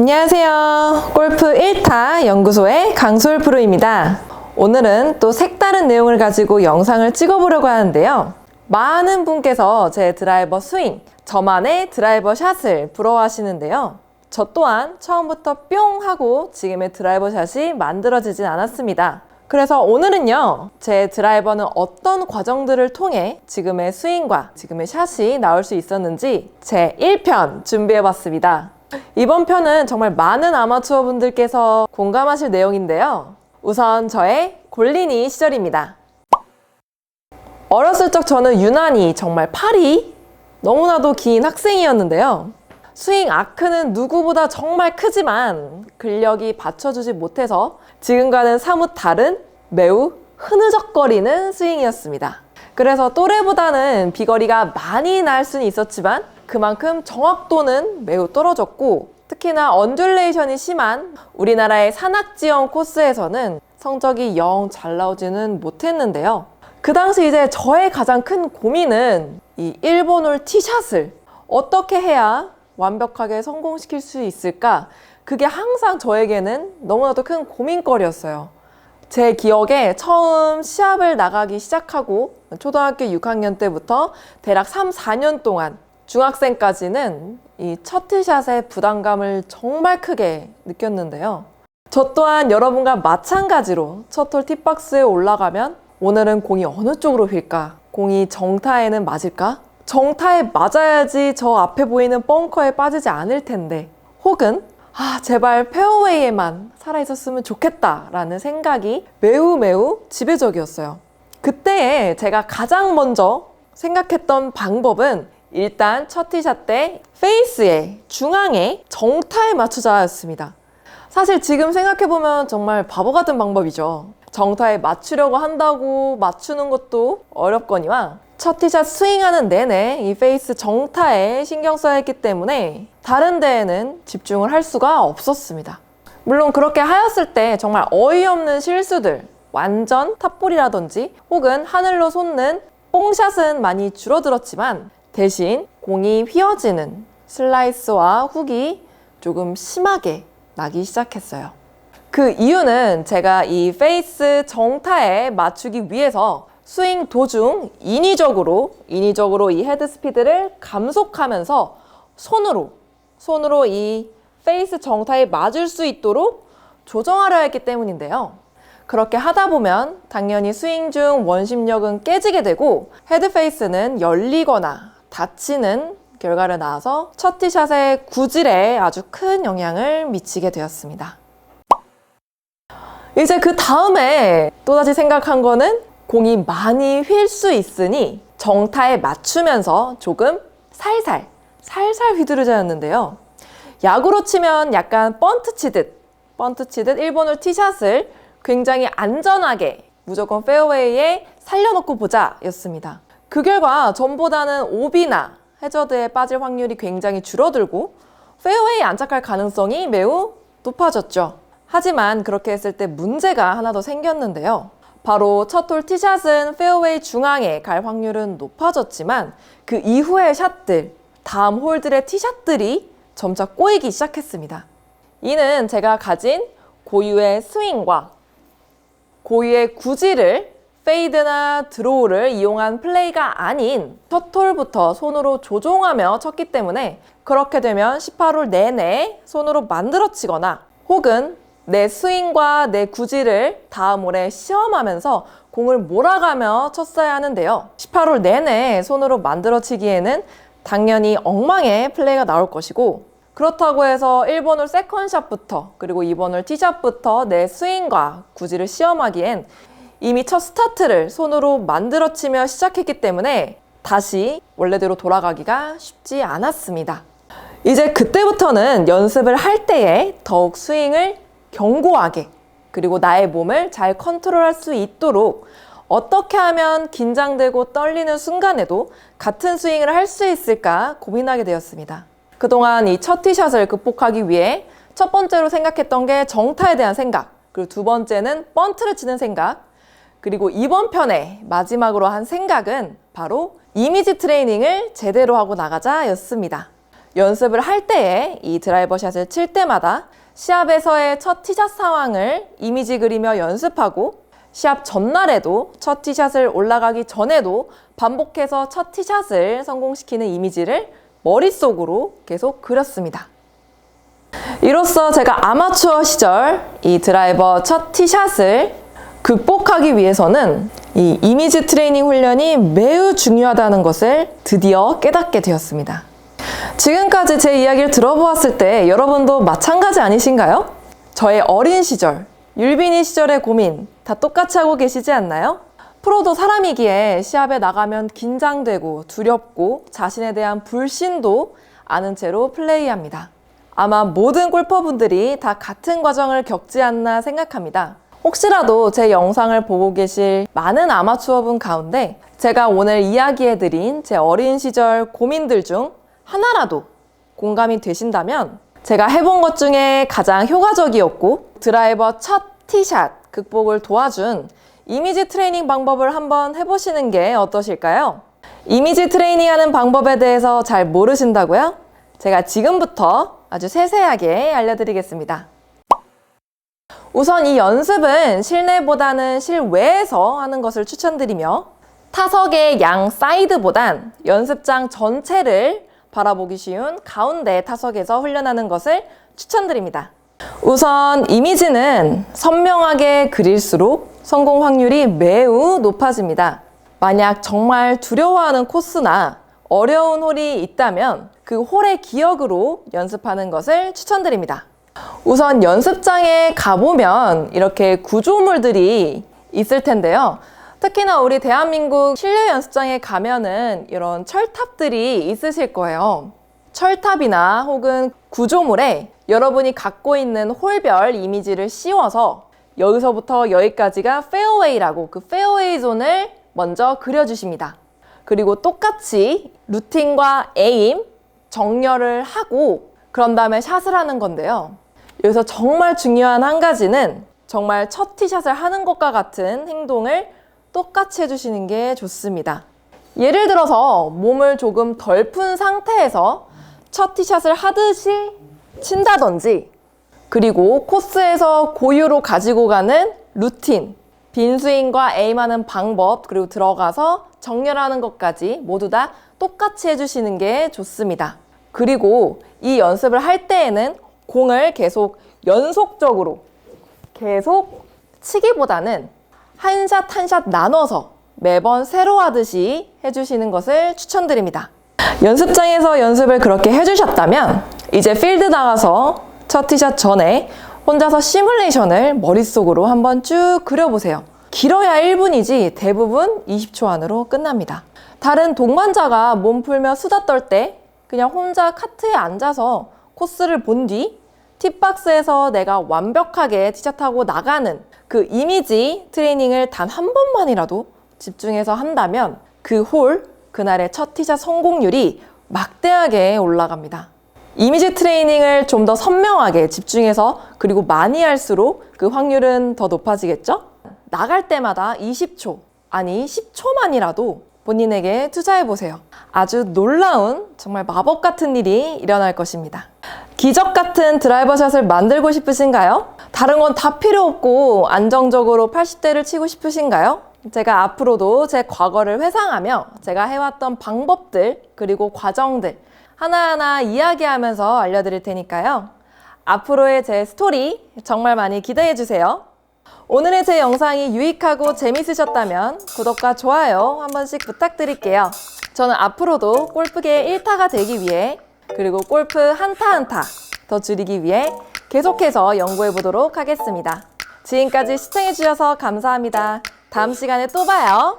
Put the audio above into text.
안녕하세요. 골프 1타 연구소의 강솔 프로입니다. 오늘은 또 색다른 내용을 가지고 영상을 찍어보려고 하는데요. 많은 분께서 제 드라이버 스윙, 저만의 드라이버 샷을 부러워하시는데요. 저 또한 처음부터 뿅 하고 지금의 드라이버 샷이 만들어지진 않았습니다. 그래서 오늘은요, 제 드라이버는 어떤 과정들을 통해 지금의 스윙과 지금의 샷이 나올 수 있었는지 제 1편 준비해봤습니다. 이번 편은 정말 많은 아마추어 분들께서 공감하실 내용인데요. 우선 저의 골린이 시절입니다. 어렸을 적 저는 유난히 정말 팔이 너무나도 긴 학생이었는데요. 스윙 아크는 누구보다 정말 크지만 근력이 받쳐주지 못해서 지금과는 사뭇 다른 매우 흐느적거리는 스윙이었습니다. 그래서 또래보다는 비거리가 많이 날 수는 있었지만 그만큼 정확도는 매우 떨어졌고, 특히나 언듈레이션이 심한 우리나라의 산악지형 코스에서는 성적이 영 잘 나오지는 못했는데요. 그 당시 이제 저의 가장 큰 고민은 이 1번 홀 티샷을 어떻게 해야 완벽하게 성공시킬 수 있을까? 그게 항상 저에게는 너무나도 큰 고민거리였어요. 제 기억에 처음 시합을 나가기 시작하고 초등학교 6학년 때부터 대략 3, 4년 동안 중학생까지는 이 첫 티샷의 부담감을 정말 크게 느꼈는데요. 저 또한 여러분과 마찬가지로 첫 홀 티박스에 올라가면 오늘은 공이 어느 쪽으로 휠까? 공이 정타에는 맞을까? 정타에 맞아야지 저 앞에 보이는 벙커에 빠지지 않을 텐데, 혹은 제발 페어웨이에만 살아있었으면 좋겠다라는 생각이 매우 지배적이었어요. 그때에 제가 가장 먼저 생각했던 방법은 일단 첫 티샷 때 페이스에, 중앙에 정타에 맞추자였습니다. 사실 지금 생각해보면 정말 바보 같은 방법이죠. 정타에 맞추려고 한다고 맞추는 것도 어렵거니와 첫 티샷 스윙하는 내내 이 페이스 정타에 신경 써야 했기 때문에 다른 데에는 집중을 할 수가 없었습니다. 물론 그렇게 하였을 때 정말 어이없는 실수들, 완전 탑볼이라든지 혹은 하늘로 솟는 뽕샷은 많이 줄어들었지만 대신 공이 휘어지는 슬라이스와 훅이 조금 심하게 나기 시작했어요. 그 이유는 제가 이 페이스 정타에 맞추기 위해서 스윙 도중 인위적으로 이 헤드 스피드를 감속하면서 손으로 이 페이스 정타에 맞을 수 있도록 조정하려 했기 때문인데요. 그렇게 하다 보면 당연히 스윙 중 원심력은 깨지게 되고 헤드 페이스는 열리거나 닫히는 결과를 낳아서 첫 티샷의 구질에 아주 큰 영향을 미치게 되었습니다. 이제 그 다음에 또다시 생각한 거는 공이 많이 휠 수 있으니 정타에 맞추면서 조금 살살 휘두르자였는데요. 야구로 치면 약간 번트 치듯 1번 홀 티샷을 굉장히 안전하게 무조건 페어웨이에 살려놓고 보자 였습니다. 그 결과 전보다는 오비나 해저드에 빠질 확률이 굉장히 줄어들고 페어웨이에 안착할 가능성이 매우 높아졌죠. 하지만 그렇게 했을 때 문제가 하나 더 생겼는데요. 바로 첫 홀 티샷은 페어웨이 중앙에 갈 확률은 높아졌지만 그 이후의 샷들, 다음 홀들의 티샷들이 점차 꼬이기 시작했습니다. 이는 제가 가진 고유의 스윙과 고유의 구질을 페이드나 드로우를 이용한 플레이가 아닌 첫 홀부터 손으로 조종하며 쳤기 때문에 그렇게 되면 18홀 내내 손으로 만들어 치거나 혹은 내 스윙과 내 구질을 다음 홀에 시험하면서 공을 몰아가며 쳤어야 하는데요. 18홀 내내 손으로 만들어 치기에는 당연히 엉망의 플레이가 나올 것이고, 그렇다고 해서 1번 홀 세컨샷부터 그리고 2번 홀 티샷부터 내 스윙과 구질을 시험하기엔 이미 첫 스타트를 손으로 만들어 치며 시작했기 때문에 다시 원래대로 돌아가기가 쉽지 않았습니다. 이제 그때부터는 연습을 할 때에 더욱 스윙을 견고하게 그리고 나의 몸을 잘 컨트롤할 수 있도록 어떻게 하면 긴장되고 떨리는 순간에도 같은 스윙을 할 수 있을까 고민하게 되었습니다. 그동안 이 첫 티샷을 극복하기 위해 첫 번째로 생각했던 게 정타에 대한 생각, 그리고 두 번째는 번트를 치는 생각, 그리고 이번 편에 마지막으로 한 생각은 바로 이미지 트레이닝을 제대로 하고 나가자 였습니다. 연습을 할 때에 이 드라이버 샷을 칠 때마다 시합에서의 첫 티샷 상황을 이미지 그리며 연습하고 시합 전날에도 첫 티샷을 올라가기 전에도 반복해서 첫 티샷을 성공시키는 이미지를 머릿속으로 계속 그렸습니다. 이로써 제가 아마추어 시절 이 드라이버 첫 티샷을 극복하기 위해서는 이 이미지 트레이닝 훈련이 매우 중요하다는 것을 드디어 깨닫게 되었습니다. 지금까지 제 이야기를 들어보았을 때 여러분도 마찬가지 아니신가요? 저의 어린 시절, 율빈이 시절의 고민 다 똑같이 하고 계시지 않나요? 프로도 사람이기에 시합에 나가면 긴장되고 두렵고 자신에 대한 불신도 아는 채로 플레이합니다. 아마 모든 골퍼분들이 다 같은 과정을 겪지 않나 생각합니다. 혹시라도 제 영상을 보고 계실 많은 아마추어분 가운데 제가 오늘 이야기해드린 제 어린 시절 고민들 중 하나라도 공감이 되신다면 제가 해본 것 중에 가장 효과적이었고 드라이버 첫 티샷 극복을 도와준 이미지 트레이닝 방법을 한번 해보시는 게 어떠실까요? 이미지 트레이닝 하는 방법에 대해서 잘 모르신다고요? 제가 지금부터 아주 세세하게 알려드리겠습니다. 우선 이 연습은 실내보다는 실외에서 하는 것을 추천드리며 타석의 양 사이드보단 연습장 전체를 바라보기 쉬운 가운데 타석에서 훈련하는 것을 추천드립니다. 우선 이미지는 선명하게 그릴수록 성공 확률이 매우 높아집니다. 만약 정말 두려워하는 코스나 어려운 홀이 있다면 그 홀의 기억으로 연습하는 것을 추천드립니다. 우선 연습장에 가보면 이렇게 구조물들이 있을 텐데요. 특히나 우리 대한민국 실내 연습장에 가면은 이런 철탑들이 있으실 거예요. 철탑이나 혹은 구조물에 여러분이 갖고 있는 홀별 이미지를 씌워서 여기서부터 여기까지가 페어웨이라고 그 페어웨이 존을 먼저 그려주십니다. 그리고 똑같이 루틴과 에임, 정렬을 하고 그런 다음에 샷을 하는 건데요. 여기서 정말 중요한 한 가지는 정말 첫 티샷을 하는 것과 같은 행동을 똑같이 해주시는 게 좋습니다. 예를 들어서 몸을 조금 덜 푼 상태에서 첫 티샷을 하듯이 친다든지 그리고 코스에서 고유로 가지고 가는 루틴, 빈스윙과 에임하는 방법 그리고 들어가서 정렬하는 것까지 모두 다 똑같이 해주시는 게 좋습니다. 그리고 이 연습을 할 때에는 공을 계속 연속적으로 계속 치기보다는 한 샷 한 샷 나눠서 매번 새로 하듯이 해주시는 것을 추천드립니다. 연습장에서 연습을 그렇게 해주셨다면 이제 필드 나가서 첫 티샷 전에 혼자서 시뮬레이션을 머릿속으로 한번 쭉 그려보세요. 길어야 1분이지 대부분 20초 안으로 끝납니다. 다른 동반자가 몸 풀며 수다 떨 때 그냥 혼자 카트에 앉아서 코스를 본 뒤 팁박스에서 내가 완벽하게 티샷하고 나가는 그 이미지 트레이닝을 단 한 번만이라도 집중해서 한다면 그 홀, 그날의 첫 티샷 성공률이 막대하게 올라갑니다. 이미지 트레이닝을 좀 더 선명하게 집중해서 그리고 많이 할수록 그 확률은 더 높아지겠죠? 나갈 때마다 20초, 아니 10초만이라도 본인에게 투자해보세요. 아주 놀라운 정말 마법 같은 일이 일어날 것입니다. 기적 같은 드라이버 샷을 만들고 싶으신가요? 다른 건 다 필요 없고 안정적으로 80대를 치고 싶으신가요? 제가 앞으로도 제 과거를 회상하며 제가 해왔던 방법들 그리고 과정들 하나하나 이야기하면서 알려드릴 테니까요. 앞으로의 제 스토리 정말 많이 기대해주세요. 오늘의 제 영상이 유익하고 재밌으셨다면 구독과 좋아요 한 번씩 부탁드릴게요. 저는 앞으로도 골프계의 1타가 되기 위해 그리고 골프 한타 한타 더 줄이기 위해 계속해서 연구해 보도록 하겠습니다. 지금까지 시청해 주셔서 감사합니다. 다음 시간에 또 봐요.